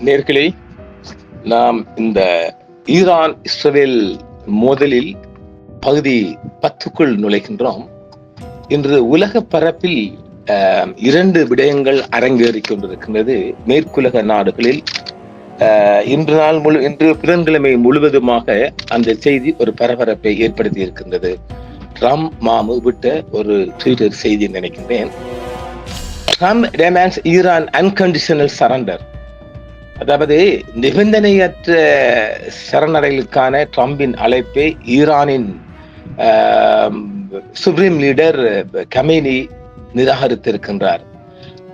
நேர்களே, நாம் இந்த ஈரான் இஸ்ரேல் மோதலில் பகுதி 10க்குள் நுழைகின்றோம். இன்று உலக பரப்பில் 2 விடயங்கள் அரங்கேறிக் கொண்டிருக்கின்றது. மேற்குலக நாடுகளில் இன்று புதன்கிழமை முழுவதுமாக அந்த செய்தி ஒரு பரபரப்பை ஏற்படுத்தி இருக்கின்றது. ட்ரம்ப் மாமு விட்ட ஒரு ட்விட்டர் செய்தி நினைக்கின்றேன். Trump demands Iran unconditional surrender. அதாவது நிபந்தனையற்ற சரணடைகளுக்கான ட்ரம்பின் அழைப்பை ஈரானின் சுப்ரீம் லீடர் கமேனி நிராகரித்திருக்கின்றார்.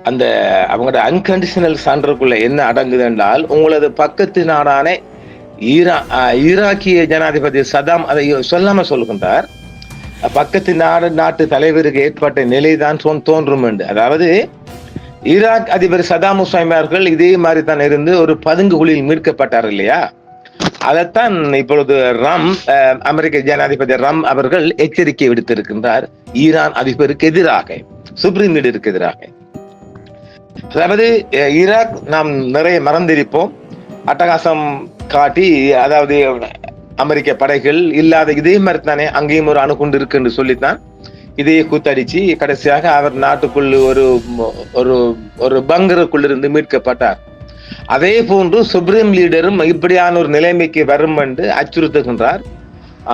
அந்த அவங்களோட அன்கண்டிஷனல் சரண்டருக்குள்ள என்ன அடங்குது என்றால், உங்களது பக்கத்து நாடான ஈராக்கிய ஜனாதிபதி சதாம் அதை சொல்லாம சொல்கின்றார். பக்கத்து நாட்டு தலைவருக்கு ஏற்பட்ட நிலைதான் தோன்றும் என்று. அதாவது ஈராக் அதிபர் சதாம் ஹுசைன் அவர்கள் இதே மாதிரி தான் இருந்து ஒரு பதுங்கு குழியில் மீட்கப்பட்டார் இல்லையா? அதைத்தான் இப்பொழுது அமெரிக்க ஜனாதிபதி அவர்கள் எச்சரிக்கை விடுத்திருக்கின்றார் ஈரான் அதிபருக்கு எதிராக, சுப்ரீம் லீடருக்கு எதிராக. அதாவது ஈராக் நாம் நிறைய மறந்திருப்போம், அட்டகாசம் காட்டி, அதாவது அமெரிக்க படைகள் இல்லாத இதே மாதிரி தானே அங்கேயும் ஒரு அணுகுண்டு இருக்கு என்று சொல்லித்தான் இதையே கூத்தடிச்சு கடைசியாக அவர் நாட்டுக்குள் ஒரு பங்கருக்குள்ளிருந்து மீட்கப்பட்டார். அதே போன்று சுப்ரீம் லீடரும் இப்படியான ஒரு நிலைமைக்கு வரும் என்று அச்சுறுத்துகின்றார்.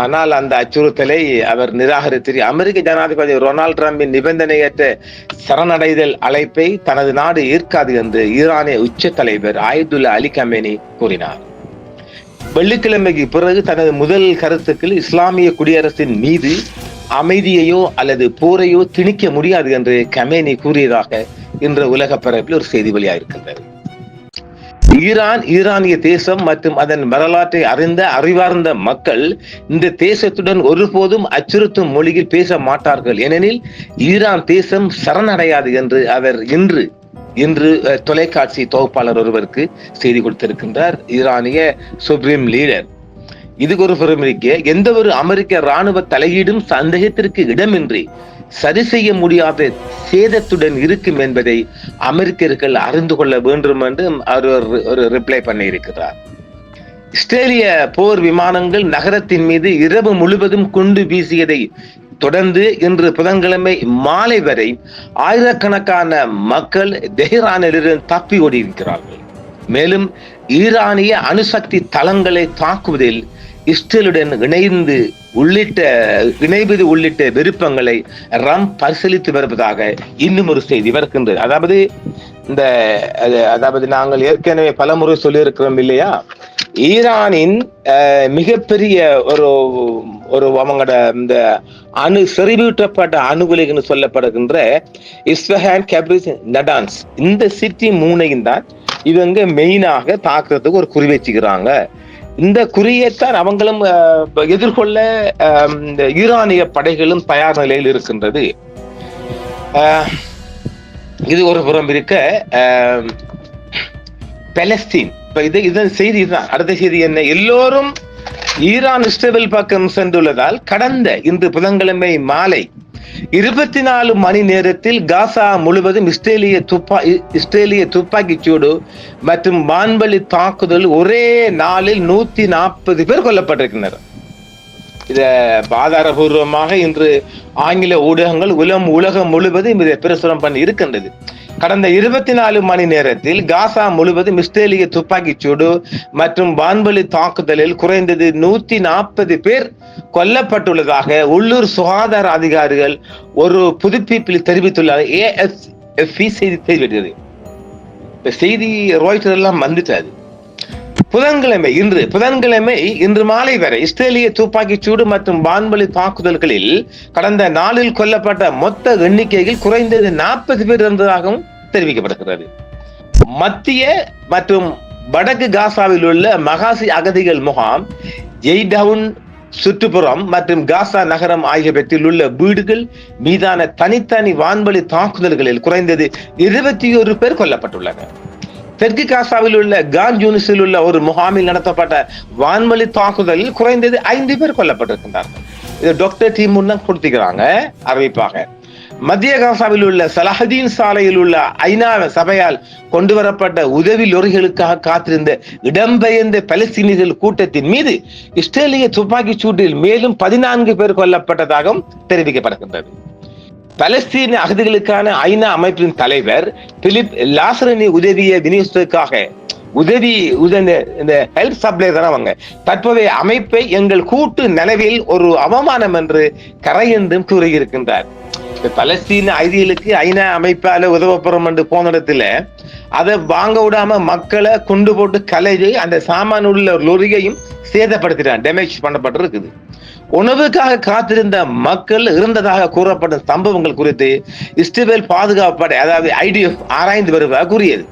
ஆனால் அந்த அச்சுறுத்தலை அவர் நிராகரித்து அமெரிக்க ஜனாதிபதி டொனால்ட் ட்ரம்பின் நிபந்தனையற்ற சரணடைதல் அழைப்பை தனது நாடு ஏற்காது என்று ஈரானிய உச்ச தலைவர் ஆயத்துல்லா அலி கமேனி கூறினார். வெள்ளிக்கிழமைக்கு பிறகு தனது முதல் கருத்துக்கள் இஸ்லாமிய குடியரசின் மீது அமைதியையோ அல்லது போரையோ திணிக்க முடியாது என்று கமேனி கூறியதாக இன்று உலக பரப்பில் ஒரு செய்தி வெளியாகிருக்கின்றது. ஈரானிய தேசம் மற்றும் அதன் வரலாற்றை அறிவார்ந்த மக்கள் இந்த தேசத்துடன் ஒருபோதும் அச்சுறுத்தும் மொழியில் பேச மாட்டார்கள், ஏனெனில் ஈரான் தேசம் சரணடையாது என்று அவர் இன்று தொலைக்காட்சி தொகுப்பாளர் ஒருவருக்கு செய்தி கொடுத்திருக்கின்றார் ஈரானிய சுப்ரீம் லீடர். இதுக்கு ஒரு பெருமிக்க எந்த ஒரு அமெரிக்க இராணுவ தலையீடும் சந்தேகத்திற்கு இடமின்றி சரி செய்ய முடியாத சேதத்துடன் இருக்கும் என்பதை அமெரிக்கர்கள் அறிந்து கொள்ள வேண்டும் என்று ஒரு ரிப்ளை பண்ணி இருக்கிறார். இஸ்ரேலிய போர் விமானங்கள் நகரத்தின் மீது இரவு முழுவதும் குண்டு வீசியதை தொடர்ந்து இன்று புதன்கிழமை மாலை வரை ஆயிரக்கணக்கான மக்கள் தெஹ்ரானிலிருந்து தப்பி ஓடி இருக்கிறார்கள். மேலும் ஈரானிய அணுசக்தி தளங்களை தாக்குவதில் இஸ்ரேலுடன் இணைவது உள்ளிட்ட விருப்பங்களை பரிசீலித்து வருவதாக இன்னும் ஒரு செய்தி வருகின்றது. அதாவது நாங்கள் ஏற்கனவே பலமுறை சொல்லியிருக்கிறோம் இல்லையா, ஈரானின் மிகப்பெரிய ஒரு அவங்களோட இந்த செறிவூட்டப்பட்ட அணுகுலைன்னு சொல்லப்படுகின்ற இஸ்ஃபஹான், கேப்ரிஸ், நடான்ஸ் இந்த சிட்டி 3ஐயும் தான் இவங்க மெயினாக தாக்குறதுக்கு ஒரு குறி வச்சுக்கிறாங்க. இந்த குறியைத்தான் அவங்களும் எதிர்கொள்ள இந்த ஈரானிய படைகளும் தயார் நிலையில் இருக்கின்றது. இது ஒரு புறம் இருக்க, பலஸ்தீன் இதன் செய்தி தான். அடுத்த செய்தி என்ன? எல்லோரும் ஈரான் இஸ்ரேல் பக்கம் சென்றுள்ளதால் இன்று புதன்கிழமை மாலை 24 மணி நேரத்தில் காசா முழுவதும் இஸ்ரேலிய துப்பாக்கிச் சூடு மற்றும் வான்வழி தாக்குதல் ஒரே நாளில் 140 பேர் கொல்லப்பட்டிருக்கின்றனர். இத ஆதாரபூர்வமாக இன்று ஆங்கில ஊடகங்கள் உலகம் முழுவதும் இதை பிரசுரம் பண்ணி இருக்கின்றது. கடந்த 24 மணி நேரத்தில் காசா முழுவதும் இஸ்ரேலிய துப்பாக்கிச் சூடு மற்றும் வான்வழி தாக்குதலில் குறைந்தது 140 பேர் கொல்லப்பட்டுள்ளதாக உள்ளூர் சுகாதார அதிகாரிகள் ஒரு புதுப்பிப்பில் தெரிவித்துள்ளார். AFP செய்தி தெரிவித்தது. செய்தி ராய்ட்டர் எல்லாம் வந்துட்டாது. இன்று மாலை வரை இஸ்ரேலிய துப்பாக்கிச் சூடு மற்றும் வான்வழி தாக்குதல்களில் கடந்த நாளில் கொல்லப்பட்ட மொத்த எண்ணிக்கையில் குறைந்தது 40 பேர் இருந்ததாகவும் தெரிவிக்கப்படுகிறது. மத்திய மற்றும் வடக்கு காசாவில் உள்ள மகாசி அகதிகள் முகாம், ஜெய்டவுன் சுற்றுப்புறம் மற்றும் காசா நகரம் ஆகியவற்றில் உள்ள வீடுகள் மீதான தனித்தனி வான்வழி தாக்குதல்களில் குறைந்தது 21 பேர் கொல்லப்பட்டுள்ளனர். தெற்கு காசாவில் உள்ள கான் யூனிஸில் உள்ள ஒரு முகாமில் நடத்தப்பட்ட வான்வழி தாக்குதலில் குறைந்தது 5 பேர் கொல்லப்பட்டிருக்கின்றார்கள். இது டாக்டர் டீம் கொடுத்துக்கிறாங்க அறிவிப்பாக. மத்திய காசாவில் உள்ள சலாஹுதீன் சாலையில் உள்ள ஐநா சபையால் கொண்டு வரப்பட்ட உதவி லொரிகளுக்காக காத்திருந்த இடம்பெயர்ந்த பலஸ்தீனியர்கள் கூட்டத்தின் மீது இஸ்ரேலிய துப்பாக்கி சூட்டில் மேலும் 14 பேர் கொல்லப்பட்டதாகவும் தெரிவிக்கப்படுகின்றது. பலஸ்தீன அகதிகளுக்கான ஐநா அமைப்பின் தலைவர் பிலிப் லாசரணி உதவியை விநியோகத்துக்காக இந்த ஹெல்ப் சப்ளை தானவங்க தற்போதைய அமைப்பை எங்கள் கூட்டு நலவில் ஒரு அவமானம் என்று கரையென்றும் கூறியிருக்கின்றார். பலஸ்தீன ஐதிகளுக்கு ஐநா அமைப்பால உதவப்படும் என்று போன இடத்துல அதை வாங்க விடாம மக்களை கொண்டு போட்டு கலைஞ்சு அந்த சாமான உள்ள லொரியையும் சேதப்படுத்திட்டான், டேமேஜ் பண்ணப்பட்டிருக்குது. உணவுக்காக காத்திருந்த மக்கள் இருந்ததாக கூறப்பட்ட சம்பவங்கள் குறித்து இஸ்ரேல் பாதுகாப்பு படை அதாவது IDF ஆராய்ந்து வருவதாக கூறியது.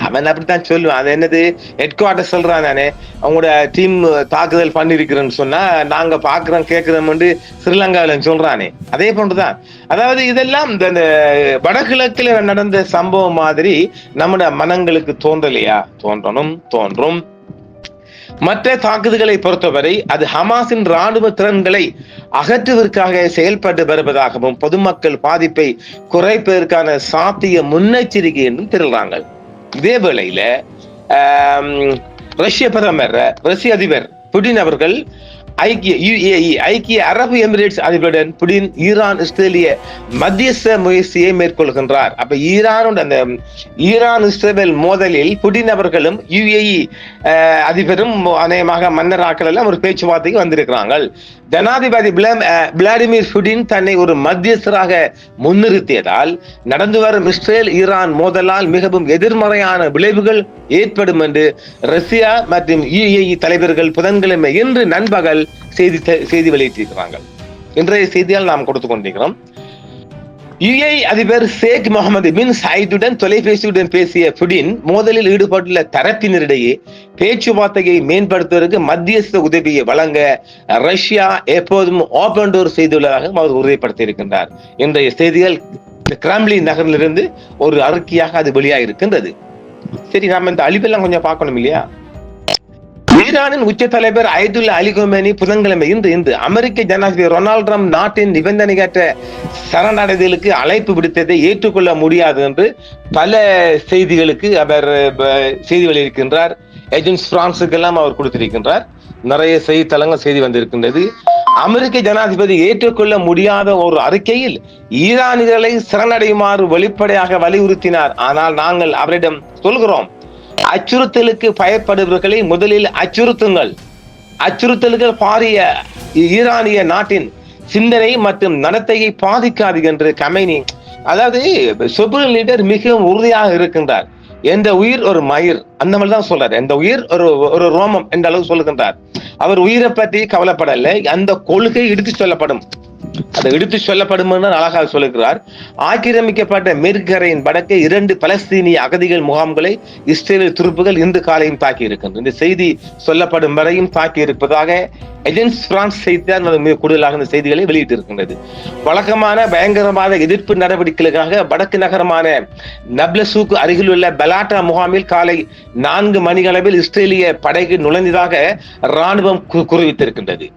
அவன் அப்படித்தான் சொல்லுவான். அது என்னது ஹெட் குவார்டர் சொல்றான், நானே அவங்களோட டீம் தாக்குதல் பண்ணிருக்கிறேன்னு சொன்னா நாங்க பாக்குறோம் கேட்கிறோம் ஸ்ரீலங்காவில சொல்றானே, அதே போன்றுதான். அதாவது இதெல்லாம் இந்த வடகிழக்குல நடந்த சம்பவம் மாதிரி நம்முடைய மனங்களுக்கு தோன்றலையா? தோன்றும். மற்ற தாக்குதல்களை பொறுத்தவரை அது ஹமாஸின் ராணுவ திறன்களை அகற்றுவதற்காக செயல்பட்டு வருவதாகவும் பொதுமக்கள் பாதிப்பை குறைப்பதற்கான சாத்திய முன்னெச்சரிக்கை என்றும் தெரிகிறாங்க. இதே வேளையில ரஷ்ய அதிபர் புடின் அவர்கள் ஐக்கிய அரபு எமிரேட்ஸ் அதிபருடன் புடின் ஈரான் இஸ்ரேலிய மத்தியஸ்த முயற்சியை மேற்கொள்கின்றார். அப்ப ஈரான் இஸ்ரேல் மோதலில் புடின் அவர்களும் UAE அதிபரும் அநேகமாக மன்னராக்கள் எல்லாம் ஒரு பேச்சுவார்த்தைக்கு வந்திருக்கிறாங்க. ஜனாதிபதி விளாடிமிர் புடின் தன்னை ஒரு மத்தியஸ்தராக முன்னிறுத்தியதால் நடந்து வரும் இஸ்ரேல் ஈரான் மோதலால் மிகவும் எதிர்மறையான விளைவுகள் ஏற்படும் என்று ரஷ்யா மற்றும் UAE தலைவர்கள் புதன்கிழமை இன்று நண்பகல் செய்தி வெளியிட்டிருக்கிறார்கள். இன்றைய செய்தியால் நாம் கொடுத்துக் கொண்டிருக்கிறோம். UAE அதிபர் ஷேக் முகமது பின் சயீதுடன் தொலைபேசியுடன் பேசிய புடின் மோதலில் ஈடுபட்டுள்ள தரப்பினரிடையே பேச்சுவார்த்தையை மேம்படுத்துவதற்கு மத்தியஸ்த உதவியை வழங்க ரஷ்யா எப்போதும் ஓபன் டோர் செய்துள்ளதாக அவர் உறுதிப்படுத்தி இருக்கின்றார். இன்றைய செய்திகள் கிரெம்ளின் நகரிலிருந்து ஒரு அறிக்கையாக அது வெளியாக இருக்கின்றது. சரி, நாம இந்த அழிவெல்லாம் கொஞ்சம் பார்க்கணும் இல்லையா? ஈரானின் உச்ச தலைவர் அயதுல்லா அலி கொமேனி புதன்கிழமை இன்று அமெரிக்க ஜனாதிபதி டொனால்ட் ட்ரம்ப் நாட்டின் நிபந்தனையற்ற சரணடைதலுக்கு அழைப்பு விடுத்ததை ஏற்றுக்கொள்ள முடியாது என்று பல செய்திகளுக்கு அவர் செய்தி வெளியிருக்கின்றார். ஏஜென்ஸ் பிரான்ஸுக்கு எல்லாம் அவர் கொடுத்திருக்கின்றார். நிறைய செய்தித்தளங்கள் செய்தி வந்திருக்கின்றது. அமெரிக்க ஜனாதிபதி ஏற்றுக்கொள்ள முடியாத ஒரு அறிக்கையில் ஈரானியர்களை சரணடையுமாறு வெளிப்படையாக வலியுறுத்தினார். ஆனால் நாங்கள் அவரிடம் சொல்கிறோம், அச்சுறுத்தலுக்கு பயப்படுபவர்களை முதலில் அச்சுறுத்தல்கள் பாரிய ஈரானிய நாட்டின் சிந்தனை மற்றும் நடத்தையை பாதிக்காது என்று கமேனி, அதாவது சுப்ரீம் லீடர் மிகவும் உறுதியாக இருக்கின்றார். எந்த உயிர் ஒரு மயிர், அந்த மாதிரி தான் சொல்றாரு. எந்த உயிர் ஒரு ரோமம் என்ற அளவு சொல்லுகின்றார். அவர் உயிரை பற்றி கவலைப்படலை, அந்த கொள்கை எடுத்து சொல்லப்படும், அது எடுத்து சொல்லப்படும் என்று அழகாக சொல்லுகிறார். ஆக்கிரமிக்கப்பட்ட மேற்கரையின் வடக்கே 2 பலஸ்தீனிய அகதிகள் முகாம்களை இஸ்ரேல் துருப்புகள் இன்று காலையும் தாக்கி இருக்கின்றன. இந்த செய்தி சொல்லப்படும் வரையும் தாக்கி இருப்பதாக ஏஜென்ஸ் பிரான்ஸ் செய்தியாளர் மிக கூடுதலாக இந்த செய்திகளை வெளியிட்டு இருக்கின்றது. வழக்கமான பயங்கரவாத எதிர்ப்பு நடவடிக்கைகளுக்காக வடக்கு நகரமான நப்லஸுக்கு அருகில் உள்ள பலாட்டா முகாமில் காலை 4 மணியளவில் இஸ்ரேலிய படைக்கு நுழைந்ததாக ராணுவம் குறிவித்திருக்கின்றது.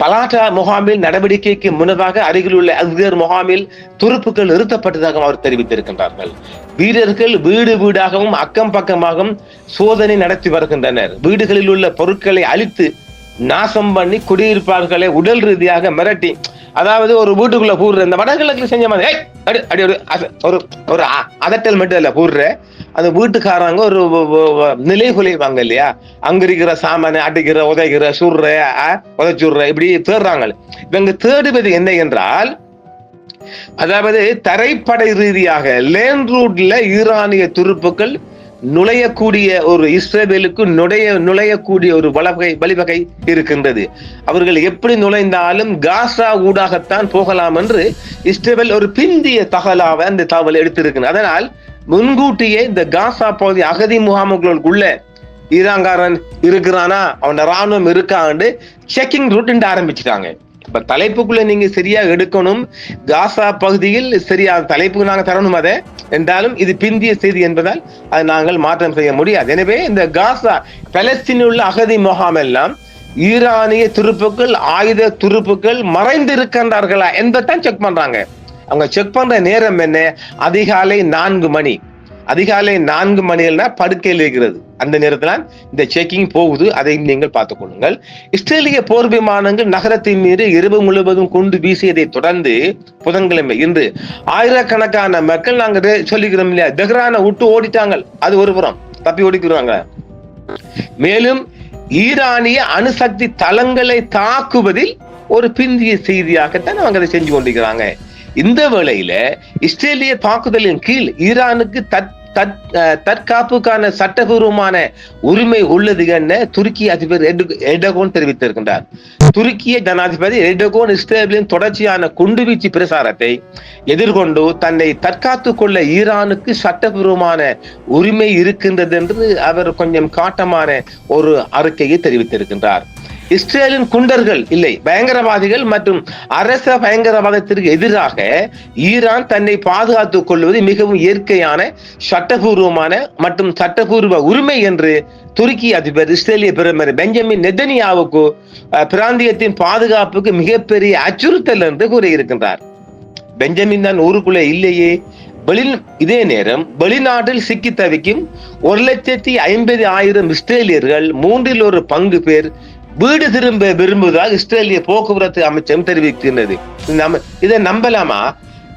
பலாட்டா முகாமில் நடவடிக்கைக்கு முன்னதாக அருகில் உள்ள அஸ்கர் முகாமில் துருப்புகள் நிறுத்தப்பட்டதாக அவர் தெரிவித்திருக்கின்றார்கள். வீரர்கள் வீடாகவும் அக்கம் பக்கமாகவும் சோதனை நடத்தி வருகின்றனர். வீடுகளில் உள்ள பொருட்களை அழித்து நாசம் பண்ணி குடியிருப்பார்களை உடல் ரீதியாக மிரட்டி, அதாவது ஒரு வீட்டுக்குள்ள பூர்ற இந்த வடகிழக்கு செஞ்ச மாதிரி ஒரு அதட்டல் மட்டும் இல்ல பூர்ற அந்த வீட்டுக்காரங்க ஒரு நிலை குலைவாங்க இல்லையா, அங்க இருக்கிற சாமான அடிக்கிற உதைக்கிற உதைச்சுடுற இப்படி தேடுறாங்க. இவங்க தேடுவது என்ன என்றால், அதாவது தரைப்படை ரீதியாக லேண்ட் ரூட்ல ஈரானிய துருப்புக்கள் நுழையக்கூடிய ஒரு இஸ்ரேலுக்கு நுழையக்கூடிய ஒரு வழிவகை இருக்கின்றது. அவர்கள் எப்படி நுழைந்தாலும் காசா ஊடாகத்தான் போகலாம் என்று இஸ்ரேல் ஒரு பிந்திய தகவலாக அந்த தகவல் எடுத்திருக்கிறது. அதனால் முன்கூட்டியே இந்த காசா பகுதி அகதி முகாம்களுக்குள்ள ஈரான்காரன் இருக்கிறானா, அவன ராணுவம் இருக்கான்னு செக்கிங் ரூட் ஆரம்பிச்சுட்டாங்க. இப்ப தலைப்புக்குள்ள நீங்க சரியா எடுக்கணும். காசா பகுதியில் சரியா தலைப்புக்கு நாங்க தரணும். அதை என்றாலும் இது பிந்திய செய்தி என்பதால் அதை நாங்கள் மாற்றம் செய்ய முடியாது. எனவே இந்த காசா பலஸ்தீனில் உள்ள அகதி முகாம் எல்லாம் ஈரானிய துருப்புக்கள் ஆயுத துருப்புக்கள் மறைந்து இருக்கின்றார்களா என்பதான் செக் பண்றாங்க. அவங்க செக் பண்ற நேரம் என்ன? அதிகாலை 4 மணி. அதிகாலை 4 மணினா படுக்கையில் இருக்கிறது. அந்த நேரத்தில் இந்த செக்கிங் போகுது. அதையும் நீங்கள் பார்த்துக் கொள்ளுங்கள். இஸ்ரேலிய போர் விமானங்கள் நகரத்தின் மீது இரவு முழுவதும் குண்டு வீசியதை தொடர்ந்து புதன்கிழமை இன்று ஆயிரக்கணக்கான மக்கள் நாங்க சொல்லிக்கிறோம் இல்லையா, தெஹ்ரானை விட்டு ஓடிட்டாங்க. அது ஒரு புறம் தப்பி ஓடிக்கிறாங்க. மேலும் ஈரானிய அணுசக்தி தளங்களை தாக்குவதில் ஒரு பிந்திய செய்தியாகத்தான் அவங்க அதை செஞ்சு கொண்டிருக்கிறாங்க. இந்த வேளையில இஸ்ரேலிய தாக்குதலின் கீழ் ஈரானுக்கு தற்காப்புக்கான சட்டபூர்வமான உரிமை உள்ளது என துருக்கி அதிபர் எர்டோகன் தெரிவித்திருக்கின்றார். துருக்கிய ஜனாதிபதி எர்டோகன் இஸ்ரேலின் தொடர்ச்சியான குண்டுவீச்சு பிரசாரத்தை எதிர்கொண்டு தன்னை தற்காத்துக் கொள்ள ஈரானுக்கு சட்டபூர்வமான உரிமை இருக்கின்றது என்று அவர் கொஞ்சம் காட்டமான ஒரு அறிக்கையை தெரிவித்திருக்கின்றார். இஸ்ரேலின் குண்டர்கள் இல்லை, பயங்கரவாதிகள் மற்றும் அரச பயங்கரவாதத்திற்கு எதிராக ஈரான் தன்னை பாதுகாத்துக் கொள்வது மிகவும் இயற்கையான சட்டபூர்வமான மற்றும் சட்டபூர்வ உரிமை என்று துருக்கி அதிபர் இஸ்ரேலிய பிரதமர் பெஞ்சமின் நெதன்யாவுக்கு பிராந்தியத்தின் பாதுகாப்புக்கு மிகப்பெரிய அச்சுறுத்தல் என்று கூறியிருக்கின்றார். பெஞ்சமின் தான் ஊருக்குள்ளே இல்லையே. இதே நேரம் வெளிநாட்டில் சிக்கி தவிக்கும் 1,50,000 இஸ்ரேலியர்கள் 1/3 பங்கு பேர் வீடு திரும்ப விரும்புவதாக இஸ்ரேலிய போக்குவரத்து அமைச்சகம் தெரிவிக்கின்றது. இதை நம்பலாமா?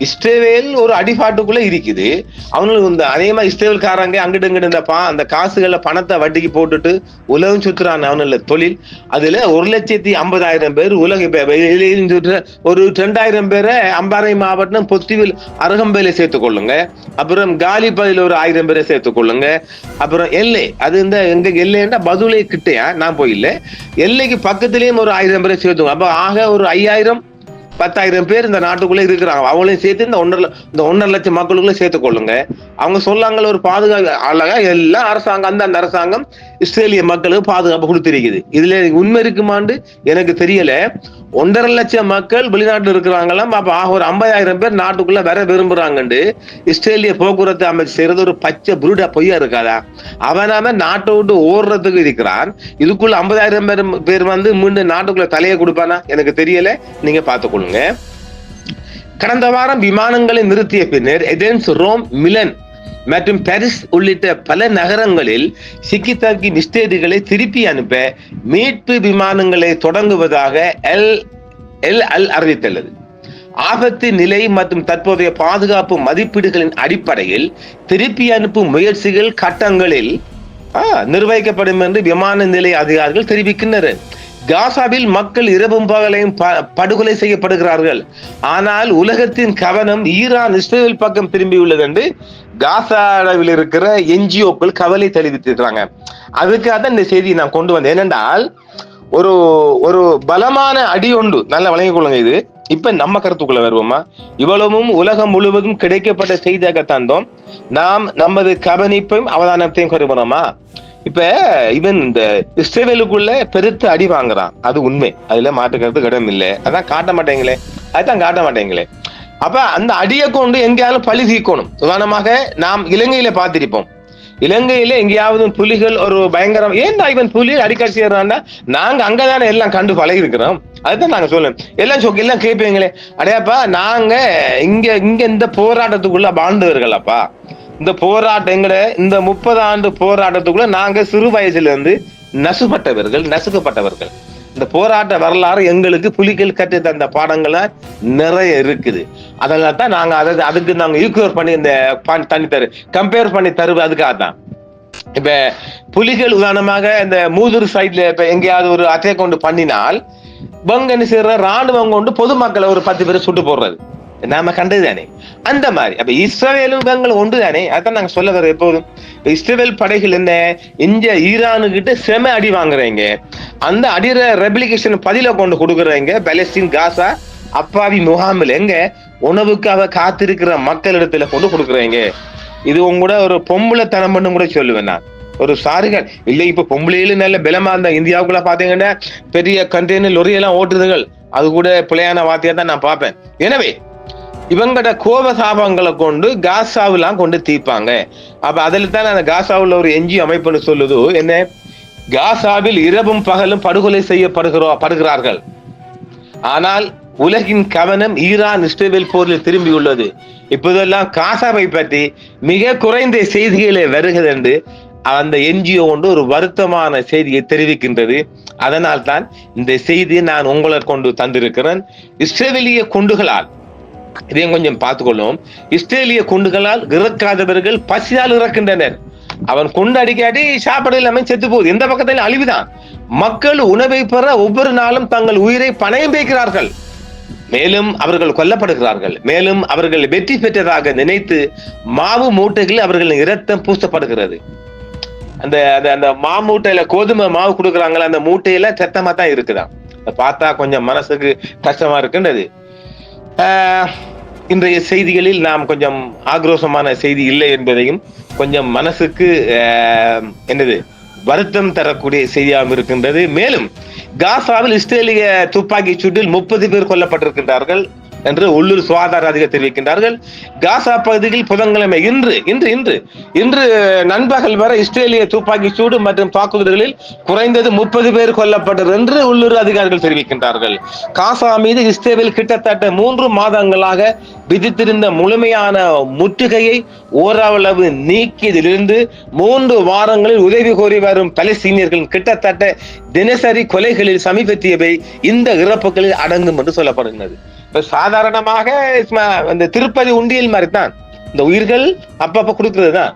இஸ்ரேல் ஒரு அடிபாட்டுக்குள்ள இருக்குது. அவங்களுக்கு அதேமா இஸ்ரேல்காரங்க அங்கிட்டு இங்கிட்டு அந்த காசுகளை பணத்தை வட்டிக்கு போட்டுட்டு உலகம் சுற்றுறான் அவங்கள தொழில். அதுல 1,50,000 பேர் உலக ஒரு 2,000 பேரை அம்பாறை மாவட்டம் பொத்திவில் அருகம்பையில சேர்த்துக் கொள்ளுங்க. அப்புறம் காலிப்பதில் ஒரு 1000 பேரை சேர்த்துக் கொள்ளுங்க. அப்புறம் எல்லை, அது இந்த எங்க எல்லைன்னா பதுளை கிட்டையா, நான் போயில்ல, எல்லைக்கு பக்கத்திலேயும் ஒரு 1000 பேரை சேர்த்துக்கோங்க. அப்ப ஆக ஒரு 5,000-10,000 பேர் இந்த நாட்டுக்குள்ள இருக்கிறாங்க. அவங்களையும் சேர்த்து இந்த 1.5 லட்சம் மக்களுக்குள்ள சேர்த்துக் கொள்ளுங்க. அவங்க சொல்லாங்க ஒரு பாதுகாப்பு அழகா எல்லா அரசாங்கம் அந்த அரசாங்கம் இஸ்ரேலிய மக்களுக்கு பாதுகாப்பு கொடுத்திருக்குது. இதுல உண்மை இருக்குமாண்டு எனக்கு தெரியல. 1.5 லட்சம் மக்கள் வெளிநாட்டில் இருக்கிறாங்களாம். அப்ப ஒரு 50,000 பேர் நாட்டுக்குள்ள வர விரும்புறாங்கன்னு இஸ்ரேலிய போக்குவரத்து அமைச்சு செய்யறது ஒரு பச்சை புருடா பொய்யா இருக்காதா? அவனாம நாட்டை விட்டு ஓடுறதுக்கு இருக்கிறான். இதுக்குள்ள 50,000 பேர் வந்து மீண்டும் நாட்டுக்குள்ள தலையை கொடுப்பானா? எனக்கு தெரியல. நீங்க பார்த்துக் கொள்ளுங்க. கடந்த வாரம் விமானங்களை நிறுத்திய பின்னர் ஏதென்ஸ், ரோம், மிலன் மற்றும் பாரிஸ் உள்ளிட்ட பல நகரங்களில் சிக்கி தவிக்கும் இஸ்ரேலியர்களை திருப்பி அனுப்ப மீட்பு விமானங்களை தொடங்குவதாக எல் அறிவித்துள்ளது. ஆபத்து நிலை மற்றும் தற்போதைய பாதுகாப்பு மதிப்பீடுகளின் அடிப்படையில் திருப்பி அனுப்பும் முயற்சிகள் கட்டங்களில் நிர்வகிக்கப்படும் என்று விமான நிலைய அதிகாரிகள் தெரிவிக்கின்றனர். காசாவில் மக்கள் இரவும் பகலையும் படுகொலை செய்யப்படுகிறார்கள். ஆனால் உலகத்தின் கவனம் ஈரான் இஸ்ரேல் பக்கம் திரும்பியுள்ளது என்று காசாவில் இருக்கிற என்ஜிஓக்கள் கவலை தெரிவித்திருக்கிறாங்க. அதுக்காக தான் இந்த செய்தியை நான் கொண்டு வந்தேன். ஏனென்றால் ஒரு பலமான அடி ஒன்று நல்லா வழங்கிக் கொள்ளுங்க. இது இப்ப நம்ம கருத்துக்குள்ள வருவோமா? இவ்வளவும் உலகம் முழுவதும் கிடைக்கப்பட்ட செய்தியாக தந்தோம். நாம் நமது கவனிப்பையும் அவதானத்தையும் குறைபடுறோமா? இப்ப இவன் இந்த இஸ்ரேலுக்குள்ள பெருத்து அடி வாங்குறான், அது உண்மை, அதுல மாற்றுக்கிறது இடம் இல்லை. அதான் காட்ட மாட்டேங்களே, அதுதான் காட்ட மாட்டேங்களே. அப்ப அந்த அடியை கொண்டு எங்கேயாலும் பழி தீர்க்கணும். உதாரணமாக நாம் இலங்கையில பார்த்திருப்போம். இலங்கையில எங்கேயாவது புலிகள் ஒரு பயங்கரம், ஏன்டா இவன் புலி அடிக்கடி செய்யறான்னா, நாங்க அங்கதானே எல்லாம் கண்டு பழகி இருக்கிறோம். அதுதான் நாங்க சொல்லணும். எல்லாம் கேட்பீங்களே, அடையாப்பா நாங்க இங்க இந்த போராட்டத்துக்குள்ள வாழ்ந்தவர்கள் அப்பா. இந்த போராட்டம் இந்த 30 ஆண்டு போராட்டத்துக்குள்ள நாங்க சிறு வயசுல இருந்து நசுக்கப்பட்டவர்கள். இந்த போராட்ட வரலாறு எங்களுக்கு புலிகள் கற்று தந்த பாடங்கள நிறைய இருக்குது. அதனால தான் நாங்க அதுக்கு நாங்க ஈக்குவல் பண்ணி இந்த கம்பேர் பண்ணி தருவது அதுக்காக தான். இப்ப புலிகள் உதாரணமாக இந்த மூதூர் சைட்ல இப்ப எங்கேயாவது ஒரு அட்டாக் கொண்டு பண்ணினால் என்ன செய்யற, ராணுவம் கொண்டு பொதுமக்களை ஒரு 10 பேரை சுட்டு போடுறது நாம கண்டதுதானே. அந்த மாதிரி அப்ப இஸ்ரேலும் இவங்களும் ஒன்று தானே. அதான் நாங்க சொல்ல வர எப்போதும் இஸ்ரேல் படைகள் என்ன இங்க ஈரானு கிட்ட செம அடி வாங்குறீங்க. அந்த அடிற ரெப்ளிகேஷன் பதில கொண்டு கொடுக்குறீங்க பாலஸ்தீன் காசா அப்பாவி முகாமில் எங்க உணவுக்காக காத்திருக்கிற மக்களிடத்துல கொண்டு கொடுக்குறீங்க. இது உங்களோட ஒரு பொம்பளை தனம்னு கூட சொல்லுவேன் நான். ஒரு சாரிகள் இல்லை, இப்ப பொம்பளையில நல்ல பலமா இருந்தா இந்தியாவுக்குள்ள பாத்தீங்கன்னா பெரிய கண்டெய்னர் லொரியெல்லாம் ஓட்டுதுகள், அது கூட பிள்ளையான வார்த்தையா தான் நான் பார்ப்பேன். எனவே இவங்கட கோபசாபங்களை கொண்டு காசாவெல்லாம் கொண்டு தீர்ப்பாங்க. அப்ப அதுல தான் அந்த காசாவில் ஒரு என்ஜிஓ அமைப்புன்னு சொல்லுது என்ன, காசாவில் இரவும் பகலும் படுகொலை செய்யப்படுகிறார்கள். ஆனால் உலகின் கவனம் ஈரான் இஸ்ரேல் போரில் திரும்பியுள்ளது. இப்போதெல்லாம் காசாவை பற்றி மிக குறைந்த செய்திகளே வருகிறது என்று அந்த என்ஜிஓ ஒன்று ஒரு வருத்தமான செய்தியை தெரிவிக்கின்றது. அதனால் தான் இந்த செய்தியை நான் உங்களை கொண்டு தந்திருக்கிறேன். இஸ்ரேலிய குண்டுகளால் இதையும் கொஞ்சம் பார்த்துக்கொள்ளும். இஸ்ரேலிய குண்டுகளால் இறக்காதவர்கள் பசியால் இறக்கின்றனர். அவன் கொண்டு அடிக்காட்டி சாப்பாடு இல்லாம செத்து போகுது. எந்த பக்கத்திலும் அழிவுதான். மக்கள் உணவை பெற ஒவ்வொரு நாளும் தங்கள் உயிரை பணயம் வைக்கிறார்கள். மேலும் அவர்கள் கொல்லப்படுகிறார்கள். மேலும் அவர்கள் வெற்றி பெற்றதாக நினைத்து மாவு மூட்டைகளில் அவர்களின் இரத்தம் பூசப்படுகிறது. அந்த அந்த மூட்டையில கோதுமை மாவு கொடுக்குறாங்களா, அந்த மூட்டையில சத்தமா தான் இருக்குதான். பார்த்தா கொஞ்சம் மனசுக்கு கஷ்டமா இருக்கின்றது. இன்றைய செய்திகளில் நாம் கொஞ்சம் ஆக்ரோஷமான செய்தி இல்லை என்பதையும் கொஞ்சம் மனசுக்கு வருத்தம் தரக்கூடிய செய்தியாகவும் இருக்கின்றது. மேலும் காசாவில் இஸ்ரேலிய துப்பாக்கி சூட்டில் 30 பேர் கொல்லப்பட்டிருக்கின்றார்கள் என்று உள்ளூர் சுகாதார அதிகாரி தெரிவிக்கின்றார்கள். காசா பகுதியில் புதன்கிழமை இன்று நண்பகல் வரை இஸ்ரேலிய துப்பாக்கி சூடு மற்றும் தாக்குதல்களில் குறைந்தது 30 பேர் கொல்லப்பட்டது என்று உள்ளூர் அதிகாரிகள் தெரிவிக்கின்றார்கள். காசா மீது இஸ்ரேல் கிட்டத்தட்ட 3 மாதங்களாக விதித்திருந்த முழுமையான முற்றுகையை ஓரளவு நீக்கியதிலிருந்து 3 வாரங்களில் உதவி கோரி வரும் பலஸ்தீனியர்களின் கிட்டத்தட்ட தினசரி கொலைகளில் சமீபத்தியவை இந்த இறப்புகளில் அடங்கும் என்று சொல்லப்படுகிறது. சாதாரணமாக இந்த திருப்பதி உண்டியல் மாதிரி தான் இந்த உயிர்கள் அப்பப்ப கொடுக்கிறது தான்.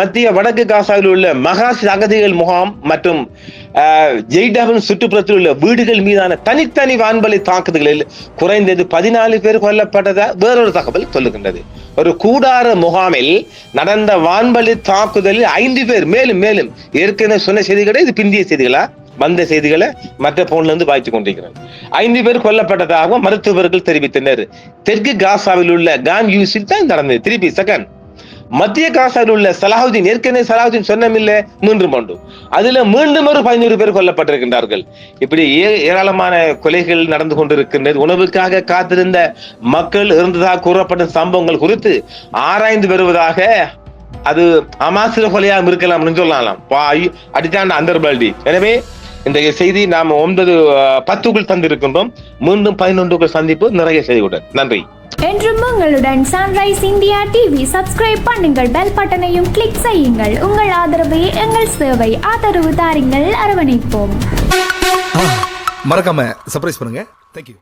மத்திய வடக்கு காசாவில் உள்ள மகாஸ் அகதிகள் முகாம் மற்றும் ஜெய்டாவின் சுற்றுப்புறத்தில் உள்ள வீடுகள் மீதான தனித்தனி வான்வழி தாக்குதல்களில் குறைந்தது 14 பேர் கொல்லப்பட்டதா வேறொரு தகவல் சொல்லுகின்றது. ஒரு கூடார முகாமில் நடந்த வான்வழி தாக்குதலில் 5 பேர் மேலும் ஏற்கனவே சொன்ன செய்திகளே இது பிந்திய செய்திகளா வந்த செய்திகளை மற்ற போன்ல இருந்து வாய்த்து கொண்டிருக்கிறார். 5 பேர் கொல்லப்பட்டதாக மருத்துவர்கள் தெரிவித்தனர். தெற்கு காசாவில் உள்ள கான் யூஸில் தான் நடந்தது. திருப்பி செகண்ட் மத்திய காசாவில் உள்ள சலாஹுதீன், ஏற்கனவே சலாஹுதீன் சொன்னமில்ல மீண்டும் அதுல மீண்டும் ஒரு 15 பேர் கொல்லப்பட்டிருக்கின்றார்கள். இப்படி ஏராளமான கொலைகள் நடந்து கொண்டிருக்கின்றது. உணவுக்காக காத்திருந்த மக்கள் இருந்ததாக கூறப்பட்ட சம்பவங்கள் குறித்து ஆராய்ந்து வருவதாக, அது அமாசிர கொலையாக இருக்கலாம் சொல்லலாம். அடித்தாண்ட அந்தர்பால்டி. எனவே இன்றைய செய்தி நாம் 9:10 தந்திருக்கின்றோம். மீண்டும் 11 சந்திப்பு நிறைய செய்தியுடன். நன்றி. என்றும் உங்களுடன் சன்ரைஸ் இந்தியா டிவி. சப்ஸ்கிரைப் பண்ணுங்கள், பெல் பட்டனையும் கிளிக் செய்யுங்கள். உங்கள் ஆதரவே எங்கள் சேவை. ஆதரவு தாருங்கள், அரவணைப்போம். மறக்காம சர்ப்ரைஸ் பண்ணுங்க. தேங்க்யூ.